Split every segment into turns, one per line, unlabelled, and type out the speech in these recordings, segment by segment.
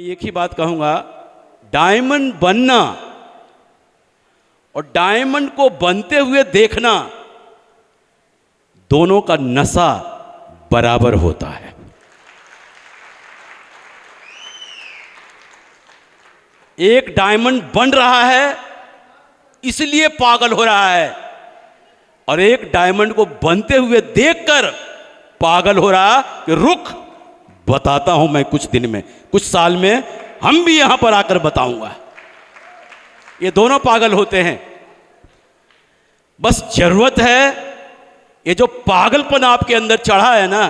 एक ही बात कहूंगा, डायमंड बनना और डायमंड को बनते हुए देखना, दोनों का नशा बराबर होता है। एक डायमंड बन रहा है इसलिए पागल हो रहा है, और एक डायमंड को बनते हुए देखकर पागल हो रहा कि रुक, बताता हूं मैं कुछ दिन में, कुछ साल में हम भी यहां पर आकर बताऊंगा। ये दोनों पागल होते हैं। बस जरूरत है ये जो पागलपन आपके अंदर चढ़ा है ना,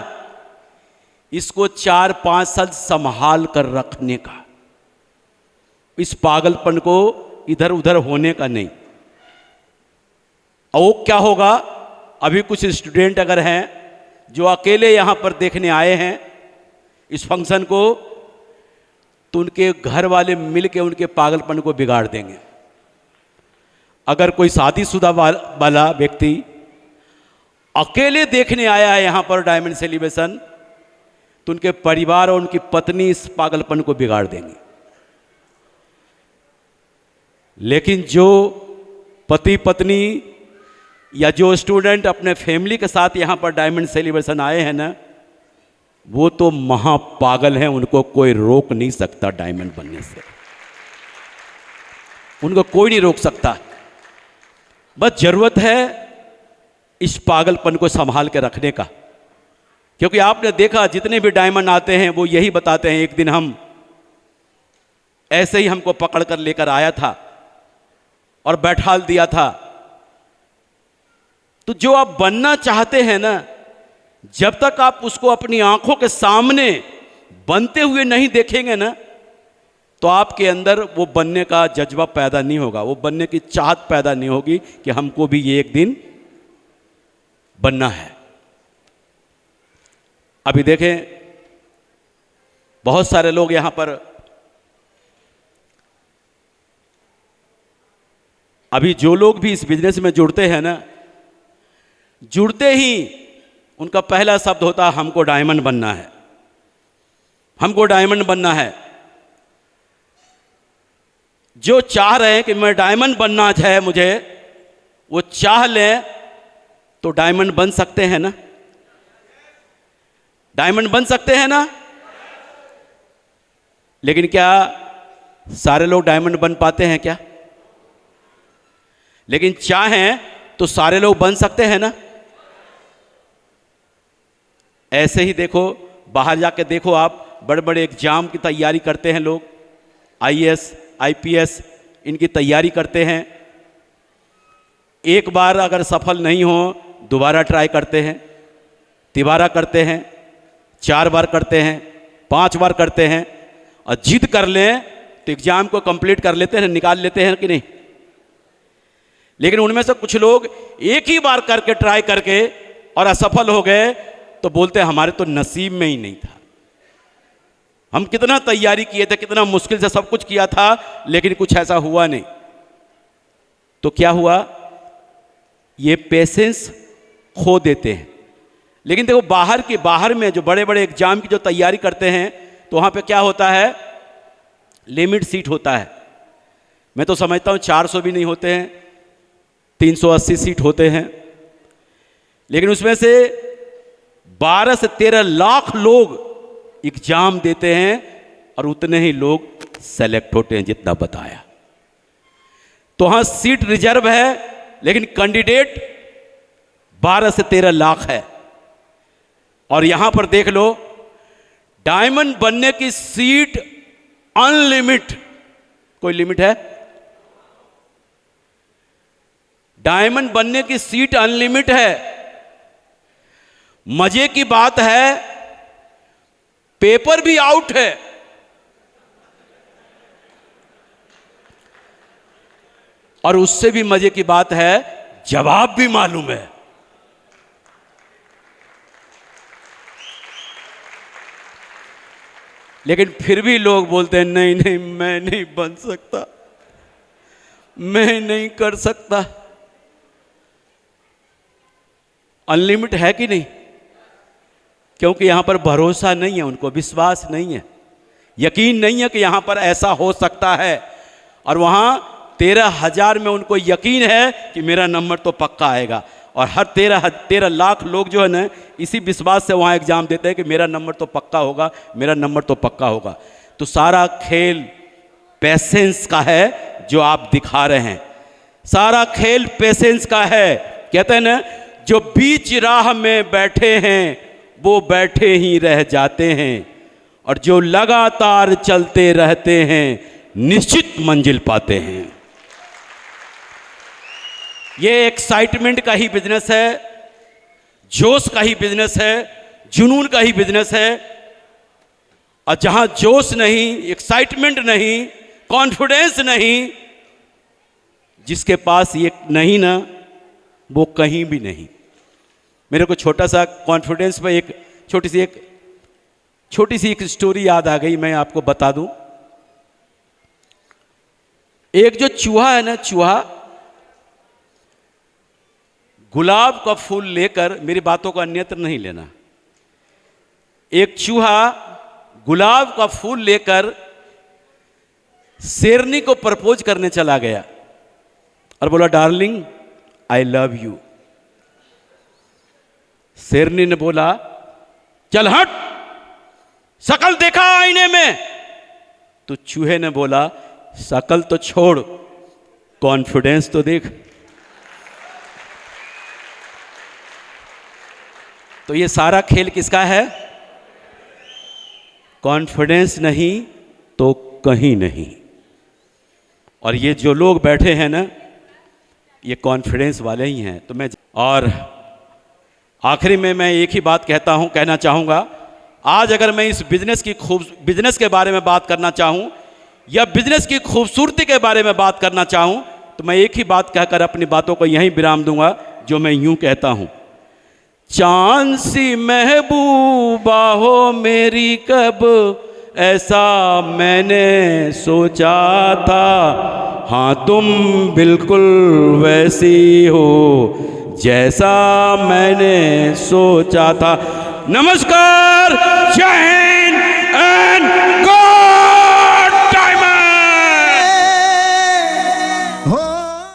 इसको 4-5 साल संभाल कर रखने का। इस पागलपन को इधर उधर होने का नहीं। और वो क्या होगा, अभी कुछ स्टूडेंट अगर हैं जो अकेले यहां पर देखने आए हैं इस फंक्शन को, तो उनके घर वाले मिलके उनके पागलपन को बिगाड़ देंगे। अगर कोई शादीशुदा वाला व्यक्ति अकेले देखने आया है यहां पर डायमंड सेलिब्रेशन, तो उनके परिवार और उनकी पत्नी इस पागलपन को बिगाड़ देंगे। लेकिन जो पति पत्नी या जो स्टूडेंट अपने फैमिली के साथ यहां पर डायमंड सेलिब्रेशन आए हैं ना, वो तो महापागल हैं, उनको कोई रोक नहीं सकता डायमंड बनने से। उनको कोई नहीं रोक सकता। बस जरूरत है इस पागलपन को संभाल के रखने का। क्योंकि आपने देखा जितने भी डायमंड आते हैं वो यही बताते हैं, एक दिन हम ऐसे ही हमको पकड़ कर लेकर आया था और बैठाल दिया था। तो जो आप बनना चाहते हैं ना, जब तक आप उसको अपनी आंखों के सामने बनते हुए नहीं देखेंगे ना, तो आपके अंदर वो बनने का जज्बा पैदा नहीं होगा, वो बनने की चाहत पैदा नहीं होगी कि हमको भी ये एक दिन बनना है। अभी देखें, बहुत सारे लोग यहां पर अभी जो लोग भी इस बिजनेस में जुड़ते हैं ना, जुड़ते ही उनका पहला शब्द होता है हमको डायमंड बनना है, हमको डायमंड बनना है। जो चाह रहे हैं कि मैं डायमंड बनना है मुझे, वो चाह लें तो डायमंड बन सकते हैं ना, डायमंड बन सकते हैं ना। लेकिन क्या सारे लोग डायमंड बन पाते हैं क्या? लेकिन चाहें तो सारे लोग बन सकते हैं ना। ऐसे ही देखो, बाहर जाके देखो आप, बड़े बड़े एग्जाम की तैयारी करते हैं लोग, आईएएस आईपीएस इनकी तैयारी करते हैं। एक बार अगर सफल नहीं हो, दोबारा ट्राई करते हैं, तिबारा करते हैं, 4 बार करते हैं, 5 बार करते हैं, और जिद कर लें तो एग्जाम को कंप्लीट कर लेते हैं, निकाल लेते हैं कि नहीं। लेकिन उनमें से कुछ लोग एक ही बार करके ट्राई करके और असफल हो गए, तो बोलते हैं हमारे तो नसीब में ही नहीं था, हम कितना तैयारी किए थे, कितना मुश्किल से सब कुछ किया था, लेकिन कुछ ऐसा हुआ नहीं। तो क्या हुआ, ये पेशेंस खो देते हैं। लेकिन देखो, बाहर में जो बड़े बड़े एग्जाम की जो तैयारी करते हैं, तो वहां पे क्या होता है, लिमिट सीट होता है। मैं तो समझता हूं 400 भी नहीं होते हैं, 380 सीट होते हैं। लेकिन उसमें से 12 से 13 लाख लोग एग्जाम देते हैं, और उतने ही लोग सेलेक्ट होते हैं जितना बताया। तो वहां सीट रिजर्व है, लेकिन कैंडिडेट 12 से 13 लाख है। और यहां पर देख लो, डायमंड बनने की सीट अनलिमिट, कोई लिमिट है? डायमंड बनने की सीट अनलिमिट है। मजे की बात है, पेपर भी आउट है। और उससे भी मजे की बात है, जवाब भी मालूम है। लेकिन फिर भी लोग बोलते हैं नहीं नहीं, मैं नहीं बन सकता, मैं नहीं कर सकता। अनलिमिट है कि नहीं? क्योंकि यहां पर भरोसा नहीं है, उनको विश्वास नहीं है यकीन नहीं है कि यहाँ पर ऐसा हो सकता है। और वहाँ 13,000 में उनको यकीन है कि मेरा नंबर तो पक्का आएगा। और हर 13 लाख लोग जो है ना, इसी विश्वास से वहाँ एग्ज़ाम देते हैं कि मेरा नंबर तो पक्का होगा, मेरा नंबर तो पक्का होगा। तो सारा खेल पेशेंस का है जो आप दिखा रहे हैं, सारा खेल पेशेंस का है। कहते हैं ना, जो बीच राह में बैठे हैं वो बैठे ही रह जाते हैं, और जो लगातार चलते रहते हैं निश्चित मंजिल पाते हैं। ये एक्साइटमेंट का ही बिजनेस है, जोश का ही बिजनेस है, जुनून का ही बिजनेस है। और जहां जोश नहीं, एक्साइटमेंट नहीं, कॉन्फिडेंस नहीं, जिसके पास ये नहीं ना, वो कहीं भी नहीं। मेरे को छोटा सा कॉन्फिडेंस पे एक छोटी सी एक स्टोरी याद आ गई, मैं आपको बता दूं। एक जो चूहा है ना, चूहा गुलाब का फूल लेकर, मेरी बातों का अन्यत्र नहीं लेना, एक चूहा गुलाब का फूल लेकर शेरनी को प्रपोज करने चला गया और बोला, डार्लिंग आई लव यू। शेरनी ने बोला, चल हट, शकल देखा आईने में? तो चूहे ने बोला, शकल तो छोड़, कॉन्फिडेंस तो देख। तो ये सारा खेल किसका है? कॉन्फिडेंस नहीं तो कहीं नहीं। और ये जो लोग बैठे हैं ना, ये कॉन्फिडेंस वाले ही हैं। तो मैं, और आखिरी में मैं एक ही बात कहना चाहूँगा। आज अगर मैं इस बिजनेस के बारे में बात करना चाहूँ, या बिजनेस की खूबसूरती के बारे में बात करना चाहूँ, तो मैं एक ही बात कहकर अपनी बातों को यहीं विराम दूंगा, जो मैं यूं कहता हूँ, चांद सी महबूबा हो मेरी कब, ऐसा मैंने सोचा था, हाँ तुम बिल्कुल वैसी हो जैसा मैंने सोचा था। नमस्कार, जय हिंद एंड